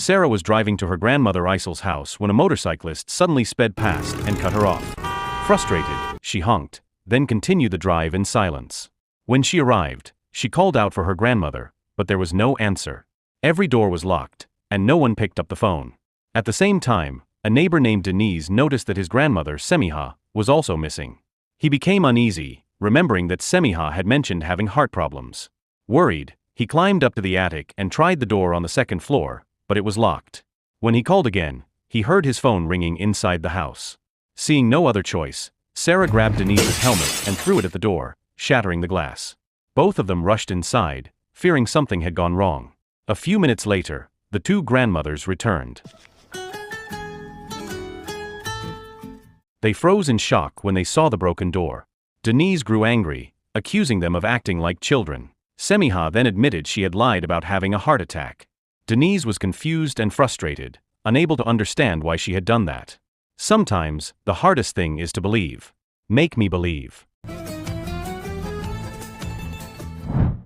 Sarah was driving to her grandmother Isel's house when a motorcyclist suddenly sped past and cut her off. Frustrated, she honked, then continued the drive in silence. When she arrived, she called out for her grandmother, but there was no answer. Every door was locked, and no one picked up the phone. At the same time, a neighbor named Denise noticed that his grandmother, Semiha, was also missing. He became uneasy, remembering that Semiha had mentioned having heart problems. Worried, he climbed up to the attic and tried the door on the second floor, but it was locked. When he called again, he heard his phone ringing inside the house. Seeing no other choice, Sarah grabbed Denise's helmet and threw it at the door, shattering the glass. Both of them rushed inside, fearing something had gone wrong. A few minutes later, the two grandmothers returned. They froze in shock when they saw the broken door. Denise grew angry, accusing them of acting like children. Semiha then admitted she had lied about having a heart attack. Denise was confused and frustrated, unable to understand why she had done that. Sometimes, the hardest thing is to believe. Make me believe.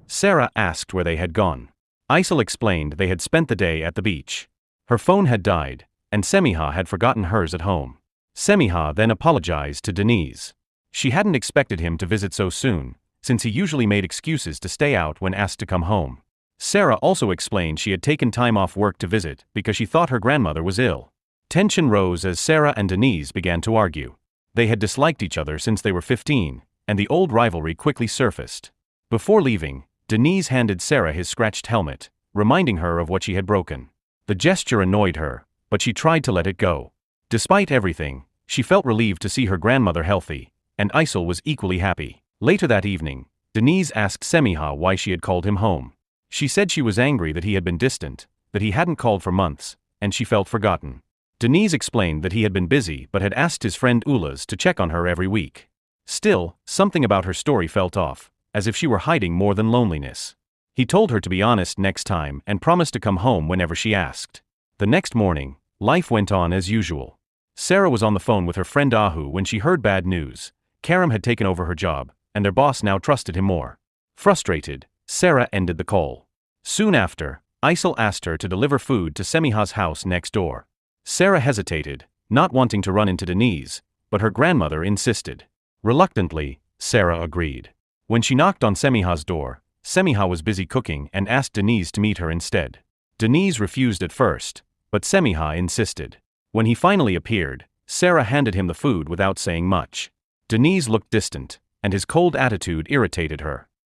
Sarah asked where they had gone. Isel explained they had spent the day at the beach. Her phone had died, and Semiha had forgotten hers at home. Semiha then apologized to Denise. She hadn't expected him to visit so soon, since he usually made excuses to stay out when asked to come home. Sarah also explained she had taken time off work to visit because she thought her grandmother was ill. Tension rose as Sarah and Denise began to argue. They had disliked each other since they were 15, and the old rivalry quickly surfaced. Before leaving, Denise handed Sarah his scratched helmet, reminding her of what she had broken. The gesture annoyed her, but she tried to let it go. Despite everything, she felt relieved to see her grandmother healthy, and Isel was equally happy. Later that evening, Denise asked Semiha why she had called him home. She said she was angry that he had been distant, that he hadn't called for months, and she felt forgotten. Denise explained that he had been busy but had asked his friend Ulas to check on her every week. Still, something about her story felt off, as if she were hiding more than loneliness. He told her to be honest next time and promised to come home whenever she asked. The next morning, life went on as usual. Sarah was on the phone with her friend Ahu when she heard bad news. Karam had taken over her job, and their boss now trusted him more. Frustrated, Sarah ended the call. Soon after, Isel asked her to deliver food to Semiha's house next door. Sarah hesitated, not wanting to run into Denise, but her grandmother insisted. Reluctantly, Sarah agreed. When she knocked on Semiha's door, Semiha was busy cooking and asked Denise to meet her instead. Denise refused at first, but Semiha insisted. When he finally appeared, Sarah handed him the food without saying much. Denise looked distant, and his cold attitude irritated her.